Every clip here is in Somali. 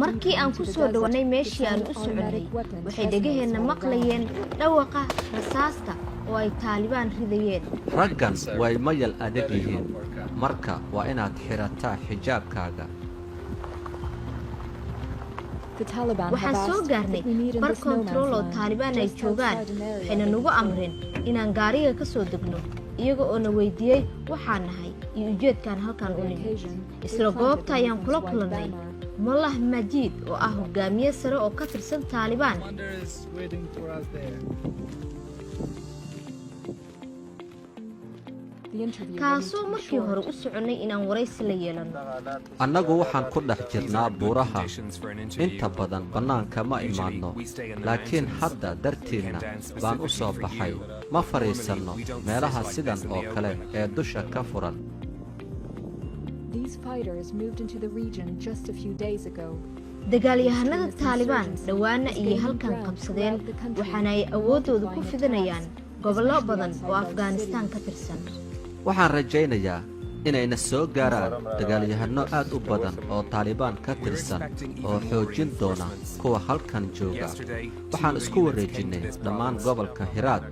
markii aan ku soo dhawaanay meeshii aan u soconay waxay dhagaheena maqlayeen dhawaqa rasaasta oo ay Taliban ridayeen. raggan way mayal adag yihiin marka waa inaad xirataa xijaabkaaga. waxaan soo gaarnay bar control oo Taliban ay joogaan waxayna nagu amreen inaan gaariga ka soo degno iyaga oo na weydiiyay waxaan nahay iyo ujeedkaan halkan u nimid. isla goobta ayaan kula kulannay Mullah Majid oo ah hogaamiye sare oo ka tirsan Taliban. kaasoo markii hore u soconay inaan waraysi la yeelano. annagu waxaan ku dhex jirnaa buuraha inta badan bannaanka ma imaadno laakiin hadda dartiinna baan u soo baxay ma fadhiisanno meelaha sidan oo kale ee dusha ka furan. dagaalyahanada Taliban dhawaana iyo halkan qabsadeen waxaana ay awoodooda ku fidinayaan gobollo badan oo Afghanistan ka tirsan. waxaan rajaynayaa inayna soo gaaraan dagaalyahanno aad u badan oo Taliban ka tirsan oo xoojin doona kuwa halkan jooga. waxaan isku wareejinnay dhammaan gobolka Hiraad.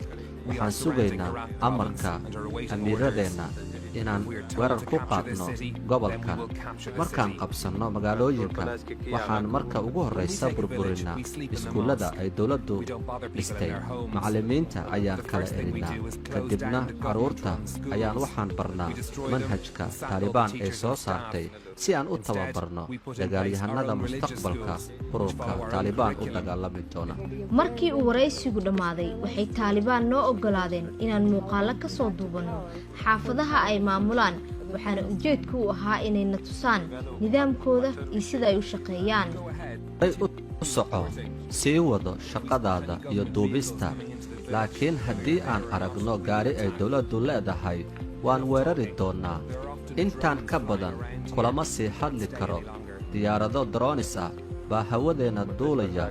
waxaan sugaynaa amarka amiiradeenna inaan weerar ku qaadno gobolkan. markaan qabsanno magaalooyinka waxaan marka ugu horraysa burburinaa iskuullada ay dawladdu dhistay. macallimiinta ayaan kala erinaa kadibna carruurta ayaan waxaan barnaa manhajka Taliban ay soo saartay si aan u tababarno dagaalyahanada mustaqbalka ururka Taliban u dagaalami doona. markii uu waraysigu dhammaaday waxay Taliban noo oggolaadeen inaan muuqaalo ka soo duubanno xaafadaha ay maamulaan waxaana ujeedku u ahaa inay na tusaan nidaamkooda iyo sida ay u shaqeeyaan. u soco sii wado shaqadaada iyo duubista laakiin haddii aan aragno gaari ay dawladdu leedahay waan weerari doonnaa. intaan ka badan kulama sii hadli karo. diyaarado dronis ah baa hawadeenna duulaya.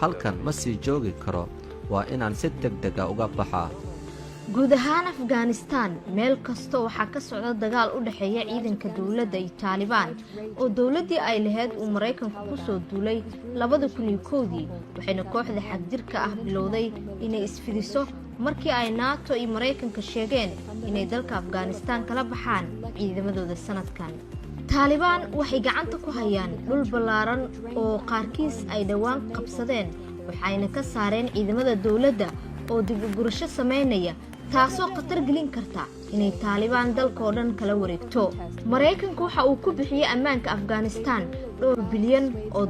halkan ma sii joogi karo waa inaan si degdega uga baxaa. guud ahaan Afghanistan meel kasta waxaa ka socda dagaal u dhaxeeya ciidanka dawladda iyo Taliban oo dawladdii ay lahayd uu Mareykanku ku soo duulay 2001 waxayna kooxda xagjirka ah bilowday inay isfidiso markii ay NATO iyo Mareykanka sheegeen inay dalka Afghanistan kala baxaan ciidamadooda sanadkan. Taliban waxay gacanta ku hayaan dhul ballaaran oo qaarkiis ay dhawaan qabsadeen waxayna ka saareen ciidamada dawladda oo dib u gurasho sameynaya taasoo khatar gelin karta inay Taliban dalka oo dhan kala wareegto. Mareykanku waxa uu ku bixiyay ammaanka Afghanistan $2 bilyan oo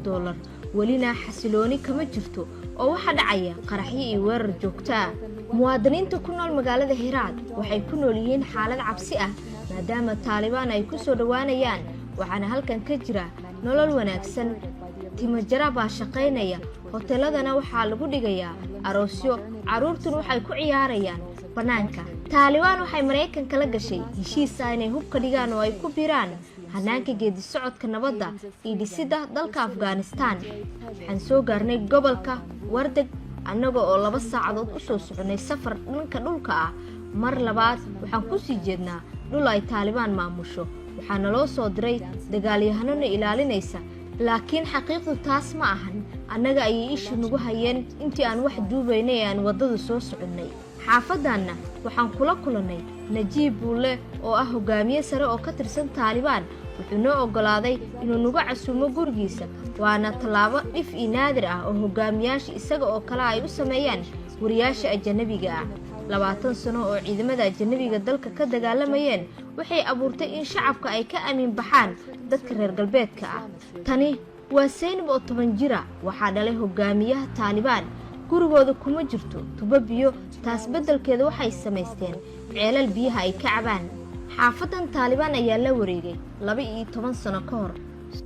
welina xasilooni kama jirto oo waxa dhacaya qaraxyo iyo weerar joogto ah. muwaadiniinta ku nool magaalada Hiraad waxay ku nool yihiin xaalad cabsi ah maadaama Taliban ay ku soo dhawaanayaan waxaana halkan ka jira nolol wanaagsan. timajara baa shaqeynaya hoteeladana waxaa lagu dhigayaa aroosyo carruurtuna waxay ku ciyaarayaan banaanka. Taliban waxay Mareykanka la gashay heshiis inay hubka dhigaan oo ay ku biiraan hanaanka geedi socodka nabadda iyo dhisidda dalka Afghanistan. waxaan soo gaarnay gobolka Wardag annaga oo 2 saacadood u soo soconay safar dhanka dhulka ah. mar labaad waxaan ku sii jeednaa dhul ay Taliban maamusho waxaana loo soo diray dagaalyahanno ilaalinaysa laakiin xaqiiqdu taas ma ahan. annaga ayay ishu nagu hayeen intii aan wax duubaynay aan wadada soo soconnay. xaafadanna waxaan kula kulannay Najiib Bulle oo ah hogaamiye sare oo ka tirsan Taliban. wuxuu noo oggolaaday inuu nagu casuumo gurigiisa waana tallaabo dhif iyo naadir ah oo hogaamiyaasha isaga oo kale ay u sameeyaan wariyaasha ajnabiga ah. 20 sano oo ciidamada ajnabiga dalka ka dagaalamayeen waxay abuurtay in shacabka ay ka aamin baxaan dadka reer galbeedka ah. tani waa Zainab oo 10 jira waxaa dhalay hogaamiyaha Taliban. gurigooda kuma jirto tubo biyo taas beddelkeeda waxay samaysteen ceelal biyaha ay ka cabaan. xaafadan Taliban ayaa la wareegay 12 sano ka hor.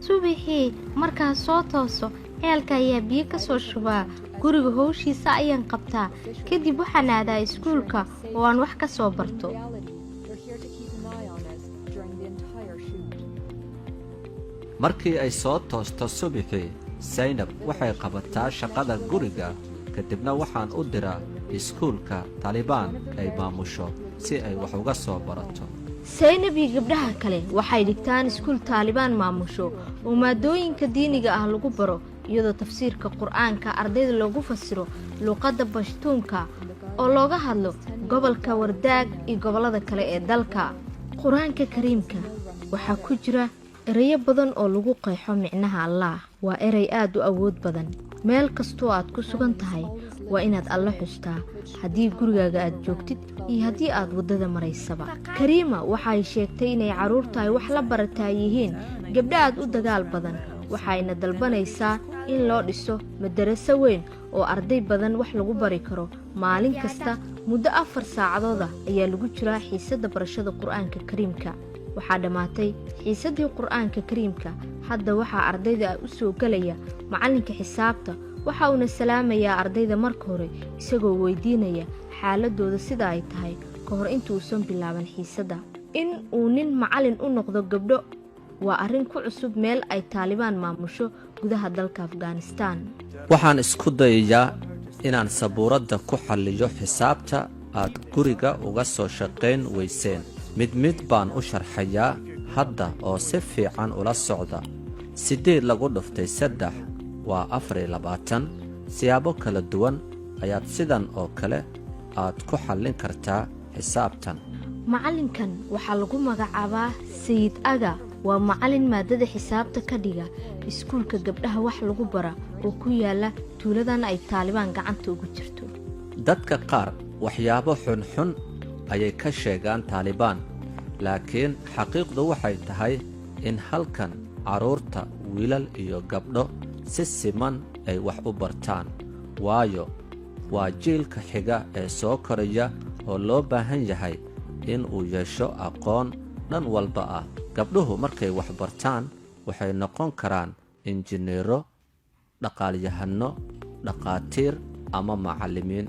subaxii markaa soo tooso ceelka ayaa biyo ka soo shubaa guriga howshiisa ayaan qabtaa kadib waxaan aadaa iskuulka oo aan wax ka soo barto. markii ay soo toosto subaxii Zainab waxay qabataa shaqada guriga kadibna waxaan u diraa iskuulka Taliban ay maamusho si ay wax uga soo barato. saynab iyo gabdhaha kale waxay dhigtaan iskuul taalibaan maamusho oo maadooyinka diiniga ah lagu baro iyadoo tafsiirka qur-aanka ardayda loogu fasiro luuqadda bashtuunka oo looga hadlo gobolka wardaag iyo gobollada kale ee dalka. qur-aanka kariimka waxaa ku jira erayo badan oo lagu qeexo micnaha allaah. waa erey aad u awood badan. meel kastoo aad ku sugan tahay waa inaad alla xustaa, haddii gurigaaga aad joogtid iyo haddii aad waddada maraysaba. kariima waxay sheegtay inay carruurta ay wax la barataa yihiin gabdha aad u dagaal badan, waxayna dalbanaysaa in loo dhiso madaraso weyn oo arday badan wax lagu bari karo. maalin kasta muddo 4 saacadooda ayaa lagu jiraa xiisadda barashada qur-aanka kariimka. waxaa dhammaatay xiisaddii qur-aanka kariimka. hadda waxaa ardayda u soo gelaya macallinka xisaabta. waxa uuna salaamayaa ardayda marka hore isagoo weydiinaya xaaladooda sida ay tahay ka hor intuusan bilaaban xiisadda. in uu nin macallin u noqdo gabdho waa arrin ku cusub meel ay taalibaan maamusho gudaha dalka afghanistan. waxaan isku dayayaa inaan sabuuradda ku xalliyo xisaabta aad guriga uga soo shaqayn weyseen. mid baan u sharxayaa hadda oo si fiican ula socda. 8 lagu dhuftay 3 waa 24. siyaabo kala duwan ayaad sidan oo kale aad ku xallin kartaa xisaabtan. macallinkan waxaa lagu magacaabaa sayid aga. waa macallin maadada xisaabta ka dhiga iskuulka gabdhaha wax lagu bara oo ku yaala tuuladan ay taalibaan gacanta ugu jirto. dadka qaar waxyaabo xunxun ayay ka sheegaan taalibaan, laakiin xaqiiqdu waxay tahay in halkan carruurta wiilal iyo gabdho si siman ay wax u bartaan, waayo waa jiilka xiga ee soo koraya oo loo baahan yahay in uu yeesho aqoon dhan walba ah. gabdhuhu markay wax bartaan waxay noqon karaan injineero, dhaqaalyahanno, dhaqaatiir ama macallimiin.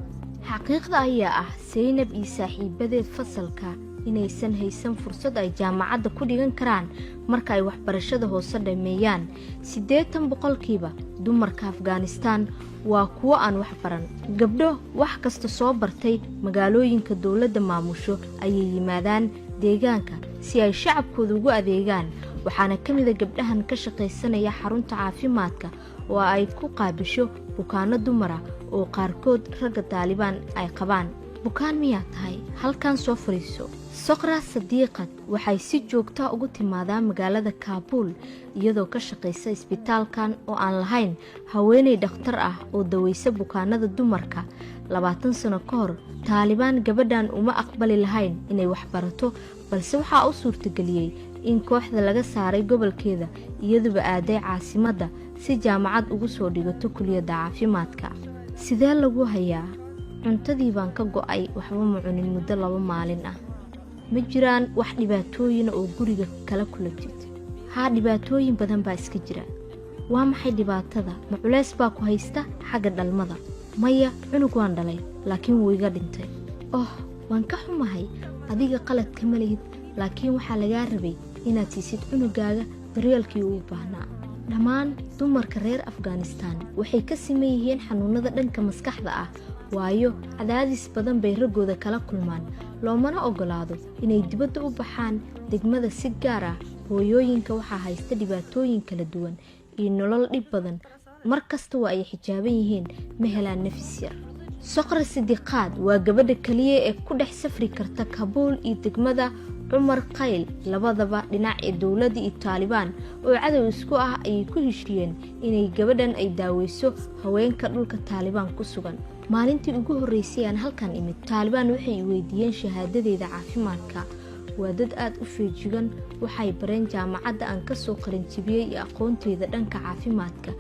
xaqiiqda ayaa ah saynab iyo saaxiibadeed fasalka inaysan haysan fursad ay jaamacadda ku dhigan karaan marka ay waxbarashada hoose dhammeeyaan. 80% dumarka afghanistan waa kuwo aan wax baran. gabdho wax kasta soo bartay magaalooyinka dowladda maamusho ayay yimaadaan deegaanka si ay shacabkooda ugu adeegaan. waxaana ka mida gabdhahan ka shaqaysanaya xarunta caafimaadka oo ay ku qaabisho bukaano dumara oo qaarkood ragga taalibaan ay qabaan. bukaan miyaa tahay? halkan soo fadhiiso. soqra sadiiqad waxay si joogta ugu timaadaa magaalada kaabuul iyadoo ka shaqaysa isbitaalkan oo aan lahayn haweeney dhakhtar ah oo daweysa bukaanada dumarka. 20 sano ka hor taalibaan gabadhan uma aqbali lahayn inay wax barato, balse waxaa u suurtageliyey in kooxda laga saaray gobolkeeda iyaduba aaday caasimadda si jaamacad ugu soo dhigato kuliyadda caafimaadka. sidee lagu hayaa? cuntadii baan ka go'ay, waxba ma cunin muddo 2 maalin ah. ma jiraan wax dhibaatooyin oo guriga kala kulantid? haa, dhibaatooyin badan baa iska jira. waa maxay dhibaatada? ma culays baa ku haysta xagga dhalmada? maya, cunug waan dhalay laakiin wuu iga dhintay. waan ka xumahay. adiga qalad kama lihid, laakiin waxaa lagaa rabay inaad siisid cunugaaga daryeelkii uu baahnaa. dhammaan dumarka reer afghanistan waxay ka siman yihiin xanuunada dhanka maskaxda ah, waayo cadaadis badan bay raggooda kala kulmaan. loomana ogolaado inay dibadda u baxaan degmada. si gaar ah hooyooyinka waxaa haysta dhibaatooyin kala duwan iyo nolol dhib badan. mar kasta waa ay xijaaban yihiin, ma helaan nafis yar. soqra sidiqaad waa gabadha keliya ee ku dhex safri karta kabuul iyo degmada cumar qayl. labadaba dhinac ee dowladda iyo taalibaan oo cadow isku ah ayay ku heshiiyeen inay gabadhan ay daaweyso haweenka dhulka taalibaan ku sugan. maalintii ugu horreysay aan halkan imid, taalibaan waxay weydiiyeen shahaadadeeda caafimaadka. waa dad aad u feejigan. waxay bareen jaamacadda aan ka soo qalinjibiyey iyo aqoonteeda dhanka caafimaadka.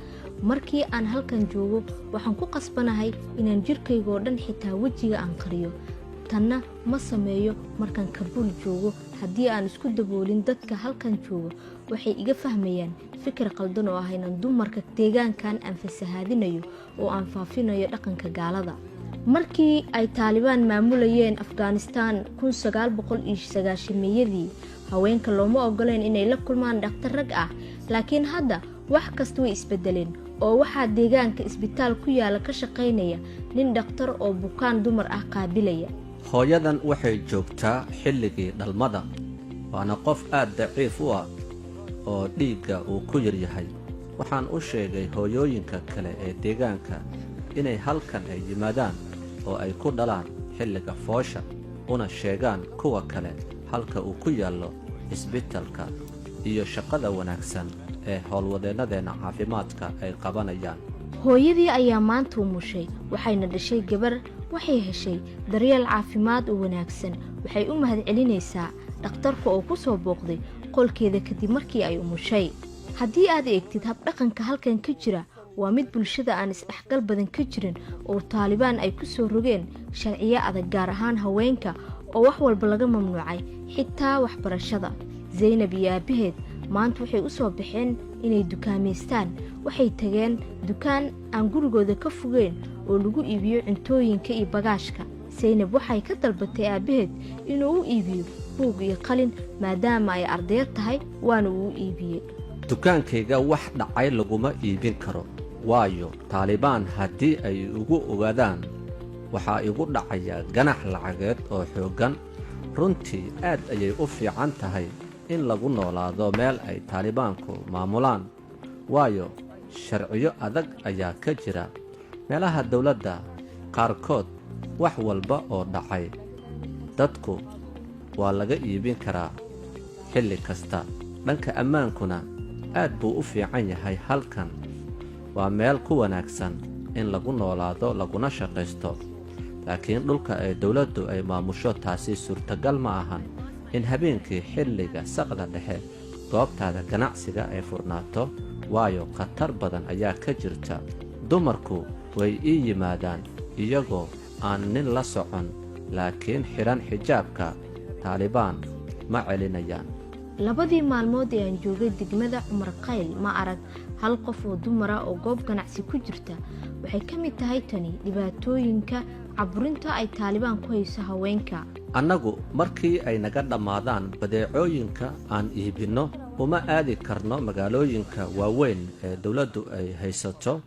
markii aan halkan joogo waxaan ku qasbanahay inaan jirkayga oo dhan xitaa wejiga aan qariyo. tanna ma sameeyo markaan kabuul joogo. haddii aan isku daboolin dadka halkan joogo waxay iga fahmayaan fikir qaldan oo ah inaan dumarka deegaankan aan fasahaadinayo oo aan faafinayo dhaqanka gaalada. markii ay taalibaan maamulayeen afghanistan 1990-meeyadii haweenka looma ogoleen inay la kulmaan dhakhtar rag ah, laakiin hadda wax kasta way isbedeleen oo waxaa deegaanka isbitaal ku yaala ka shaqaynaya nin dhakhtar oo bukaan dumar ah qaabilaya. hooyadan waxay joogtaa xilligii dhalmada. waana qof aad daciif u ah oo dhiigga uu ku yar yahay. waxaan u sheegay hooyooyinka kale ee deegaanka inay halkan ay yimaadaan oo ay ku dhalaan xilliga foosha, una sheegaan kuwa kale halka uu ku yaallo isbitaalka iyo shaqada wanaagsan ee howlwadeennadeenna caafimaadka ay qabanayaan. hooyadii ayaa maanta umushay, waxayna dhashay gabar. waxay heshay daryeel caafimaad oo wanaagsan. waxay u mahadcelinaysaa dhakhtarka oo ku soo booqday qolkeeda kadib markii ay umushay. haddii aad eegtid habdhaqanka halkan ka jira, waa mid bulshada aan isdhexgal badan ka jirin oo taalibaan ay ku soo rogeen sharciyo adag, gaar ahaan haweenka oo wax walba laga mamnuucay, xitaa waxbarashada. zaynab iyo aabbaheed maanta waxay u soo baxeen inay dukaamaystaan. waxay tageen dukaan aan gurigooda ka fogeyn oo lagu iibiyo cuntooyinka iyo bagaashka. zaynab waxay ka dalbatay aabbaheed inuu u iibiyo buug iyo qalin maadaama ay ardayad tahay, waana uu u iibiyey. dukaankayga wax dhacay laguma iibin karo, waayo taalibaan haddii ay igu ogaadaan waxaa igu dhacaya ganax lacageed oo xooggan. runtii aad ayay u fiican tahay in lagu noolaado meel ay taalibaanku maamulaan, waayo sharciyo adag ayaa ka jira. meelaha dawladda qaarkood wax walba oo dhacay dadku waa laga iibin karaa xilli kasta. dhanka ammaankuna aad buu u fiican yahay. halkan waa meel ku wanaagsan in lagu noolaado laguna shaqaysto, laakiin dhulka ay dawladdu ay maamusho taasi suurtagal ma ahan in habeenkii xilliga saqda dhexe goobtaada ganacsiga ay furnaato, waayo khatar badan ayaa ka jirta. dumarku way ii yimaadaan iyagoo aan nin la socon, laakiin xidhan xijaabka taalibaan ma celinayaan. labadii maalmood ee aan joogay degmada cumar qayl ma arag hal qof oo dumara oo goob ganacsi ku jirta. waxay ka mid tahay tani dhibaatooyinka caburinta ay taalibaan ku hayso haweenka. annagu markii ay naga dhammaadaan badeecooyinka aan iibinno uma aadi karno magaalooyinka waaweyn ee dawladdu ay haysato,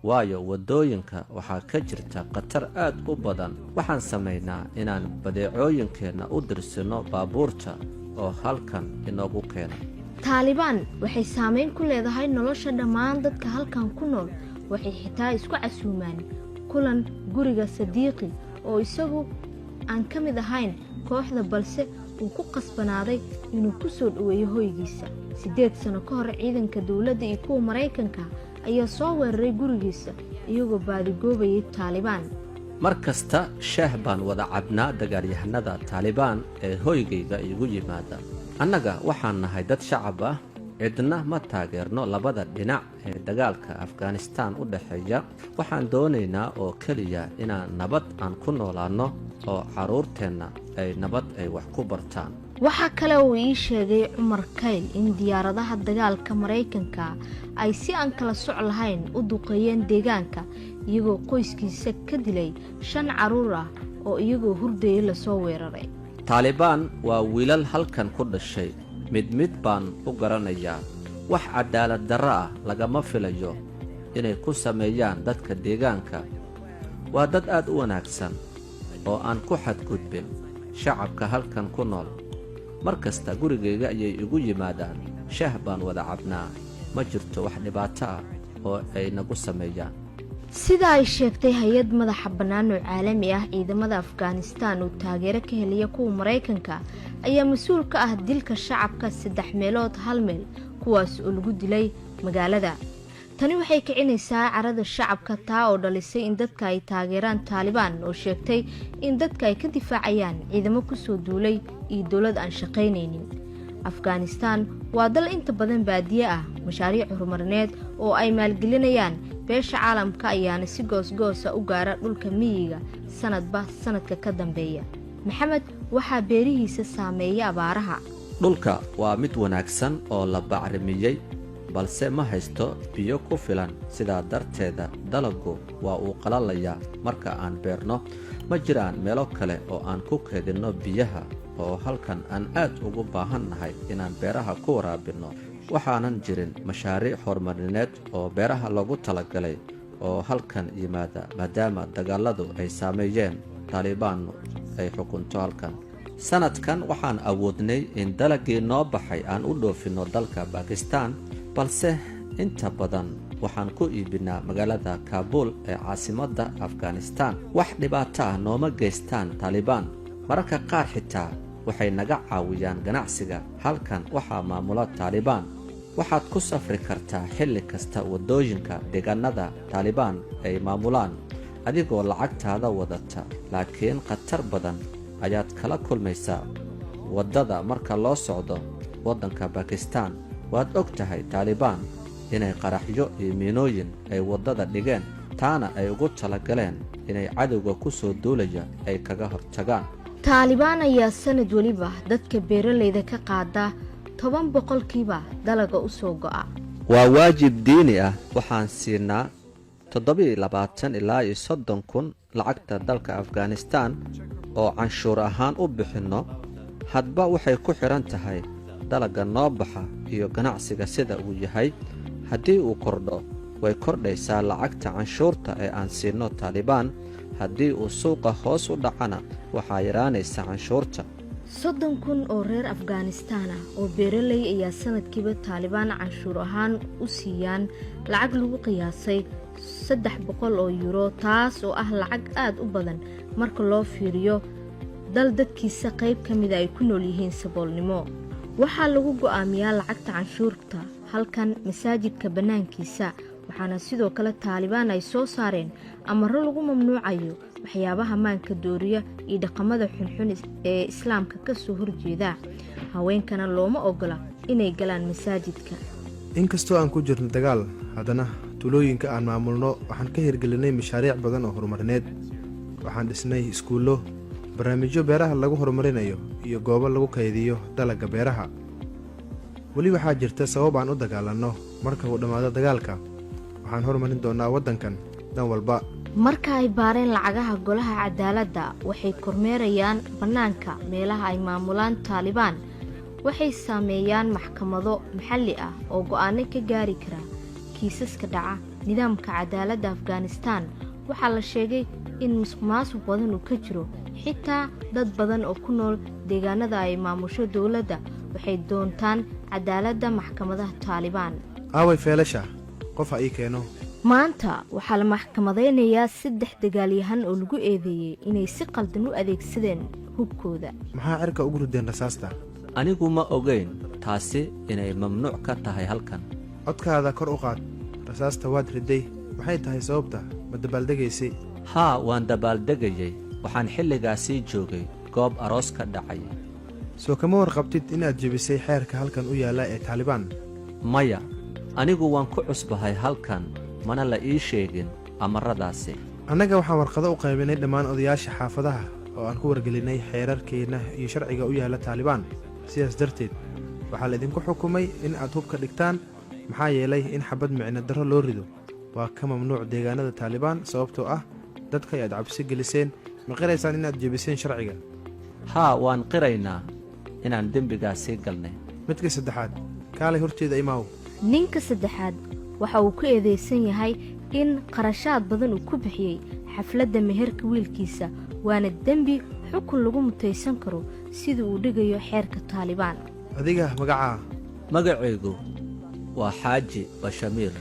waayo waddooyinka waxaa ka jirta khatar aad u badan. waxaan samaynaa inaan badeecooyinkeenna u dirsinno baabuurta oo halkan inoogu keena. taalibaan waxay saamayn ku leedahay nolosha dhammaan dadka halkan ku nool. waxay xitaa isku casuumaan kulan guriga sadiiqi oo isagu aan ka mid ahayn kooxda, balse uu ku qasbanaaday inuu ku soo dhoweeyo hoygiisa. 8 sano ka hor ciidanka dawladda iyo kuwa maraykanka ayaa soo weeraray gurigiisa iyagoo baadigoobayay taalibaan. mar kasta shaah baan wada cabnaa dagaalyahanada taalibaan ee hoygayga igu yimaada. annaga waxaan nahay dad shacab ah, cidna ma taageerno labada dhinac ee dagaalka afghanistaan u dhexeeya. waxaan doonaynaa oo keliya inaan nabad aan ku noolaanno oo carruurteenna ay nabad ay wax ku bartaan. waxaa kale uu ii sheegay cumar kayl in diyaaradaha dagaalka maraykanka ay si aan kala soc lahayn u duqeeyeen deegaanka, iyagoo qoyskiisa ka dilay 5 carruur ah oo iyagoo hurdaya lasoo weeraray. taalibaan waa wiilal halkan ku dhashay, mid baan u garanayaa. wax cadaalad darro ah lagama filayo inay ku sameeyaan dadka deegaanka. waa dad aad u wanaagsan oo aan ku xadgudbin shacabka halkan ku nool. mar kasta gurigayga ayay igu yimaadaan, shaah baan wada cabnaa, ma jirto wax dhibaato ah oo ay nagu sameeyaan. sida ay sheegtay hay-ad madaxa bannaan oo caalami ah, ciidamada afghanistaan oo taageero ka helaya kuwa maraykanka ayaa mas-uul ka ah dilka shacabka 3 meelood hal meel, kuwaas oo lagu dilay magaalada. tani waxay kicinaysaa carada shacabka, taa oo dhalisay in dadka ay taageeraan taalibaan oo sheegtay in dadka ay ka difaacayaan ciidamo ku soo duulay iyo dawlad aan shaqaynaynin. afghanistaan waa dal inta badan baadiye ah, mashaariic horumarineed oo ay maalgelinayaan beesha caalamka ayaana si goosgoosa u gaara dhulka miyiga sanadba sanadka ka dambeeya. maxamed waxaa beerihiisa saameeya abaaraha. dhulka waa mid wanaagsan oo la bacrimiyey, balse ma haysto biyo ku filan. sidaa darteeda dalaggu waa uu qalalayaa marka aan beerno. ma jiraan meelo kale oo aan ku keedinno biyaha, oo halkan aan aad ugu baahannahay inaan beeraha ku waraabinno. waxaanan jirin mashaariic horumarineed oo beeraha loogu talagalay oo halkan yimaada, maadaama dagaaladu ay saameeyeen taalibaannu ay xukunto halkan. sannadkan waxaan awoodnay in dalagii noo baxay aan u dhoofinno dalka bakistaan balse inta badan waxaan ku iibinaa magaalada kaabuul ee caasimadda afghanistaan wax dhibaato ah nooma geystaan taalibaan mararka qaar xitaa waxay naga caawiyaan ganacsiga halkan waxaa maamula taalibaan waxaad ku safri kartaa xilli kasta waddooyinka deegaanada taalibaan ay maamulaan adigoo lacagtaada wadata laakiin khatar badan ayaad kala kulmaysaa waddada marka loo socdo waddanka bakistaan waad og tahay taalibaan inay qaraxyo iyo miinooyin ay waddada dhigeen taana ay ugu talagaleen inay cadowga ku soo duulaya ay kaga hortagaan taalibaan ayaa sanad weliba dadka beeralayda ka qaada 10% dalaga u soo go'a waa waajib diini ah waxaan siinaa 27 ilaa 30 kun lacagta dalka afghanistaan oo canshuur ahaan u bixinno hadba waxay ku xidhan tahay dalaga noo baxa iyo ganacsiga sida uu yahay haddii uu kordho way kordhaysaa lacagta canshuurta ee aan siinno taalibaan haddii uu suuqa hoos u dhacana waxaa yaraanaysa canshuurta 30,000 oo reer afghanistaan ah oo beeraley ayaa sanadkiiba taalibaan canshuur ahaan u siiyaan lacag lagu qiyaasay 300 oo euro taas oo ah lacag aad u badan marka loo fiiriyo dal dadkiisa qayb ka mid ay ku nool yihiin saboolnimo waxaa lagu go'aamiyaa lacagta canshuurta halkan masaajidka bannaankiisa waxaana sidoo kale taalibaan ay soo saareen amaro lagu mamnuucayo waxyaabaha maanka dooriya iyo dhaqamada xunxun ee islaamka ka soo horjeeda haweenkana looma ogola inay galaan masaajidka inkastoo aan ku jirno dagaal haddana tulooyinka aan maamulno waxaan ka hirgelinay mashaariic badan oo horumarineed waxaan dhisnay iskuullo barnaamijyo beeraha lagu horumarinayo iyo goobo lagu kaydiyo dalagga beeraha weli waxaa jirta sabab aan u dagaalanno marka uu dhammaado dagaalka waxaan horumarin doonnaa waddankan dhan walba marka ay baareen lacagaha golaha cadaaladda waxay kormeerayaan bannaanka meelaha ay maamulaan taalibaan waxay saameeyaan maxkamado maxalli ah oo go'aano ka gaari kara kiisaska dhaca nidaamka cadaaladda afghanistaan waxaa la sheegay in musuqmaasuq badan uu ka jiro xitaa dad badan oo ku nool deegaanada ay maamusho dowladda waxay doontaan cadaaladda maxkamadaha taalibaan aaway feelasha qof ha ii keeno maanta waxaa la maxkamadaynayaa 3 dagaalyahan oo lagu eedeeyey inay si qaldan u adeegsadeen hubkooda maxaa cirka ugu rideen rasaasta anigu ma ogayn taasi inay mamnuuc ka tahay halkan codkaada kor u qaad rasaasta waad riday maxay tahay sababta ma dabaaldegaysay haa waan dabaaldegayay waxaan xilligaasii joogay goob aroos ka dhacay soo kama warqabtid inaad jebisay xeerka halkan u yaalla ee taalibaan maya anigu waan ku cusbahay halkan mana la ii sheegin amaradaasi annaga waxaan warqado u qaybinay dhammaan odayaasha xaafadaha oo aan ku wargelinay xeerarkeenna iyo sharciga u yaalla taalibaan sidaas darteed waxaa laydinku xukumay in aad hubka dhigtaan maxaa yeelay in xabad micno darro loo rido waa ka mamnuuc deegaanada taalibaan sababtoo ah dadka ayaad cabsi geliseen ma qiraysaan inaad jebiseen sharciga haa waan qiraynaa inaan dembigaasii galnay midka saddexaad kaalay horteeda imaaw ninka saddexaad waxa uu ku eedeysan yahay in qarashaad badan uu ku bixiyey xafladda meherka wiilkiisa waana dembi xukun lagu mutaysan karo sida uu dhigayo xeerka taalibaan adiga magacaa magacaygu waa xaaji bashamiir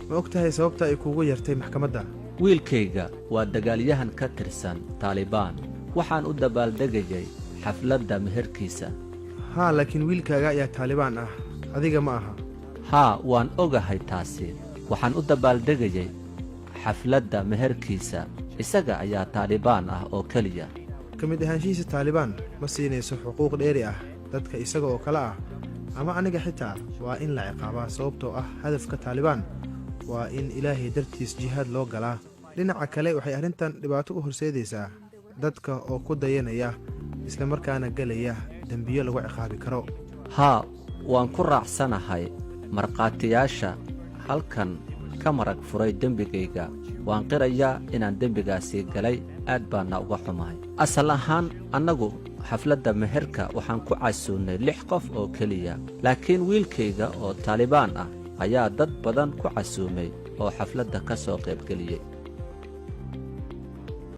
ma og tahay sababta ay kuugu yartay maxkamadda wiilkayga waa dagaalyahan ka tirsan taalibaan waxaan u dabaaldegayay xafladda meherkiisa haa laakiin wiilkaaga ayaa taalibaan ah adiga ma aha haa waan ogahay taasi waxaan u dabaaldegayay xafladda meherkiisa isaga ayaa taalibaan ah oo keliya ka mid ahaanshihiisa taalibaan ma siinayso xuquuq dheeri ah dadka isaga oo kale ah ama aniga xitaa waa in la ciqaabaa sababtoo ah hadafka taalibaan waa in ilaahay dartiis jihaad loo galaa dhinaca kale waxay arrintan dhibaato u horseedaysaa dadka oo ku dayanaya isla markaana gelaya dembiyo lagu ciqaabi karo haa waan ku raacsanahay markhaatiyaasha halkan ka marag furay dembigayga waan qirayaa inaan dembigaasii galay aad baana uga xumahay asal ahaan annagu xafladda meherka waxaan ku casuunnay 6 qof oo keliya laakiin wiilkayga oo taalibaan ah ayaa dad badan ku casuumay oo xafladda ka soo qaybgeliyey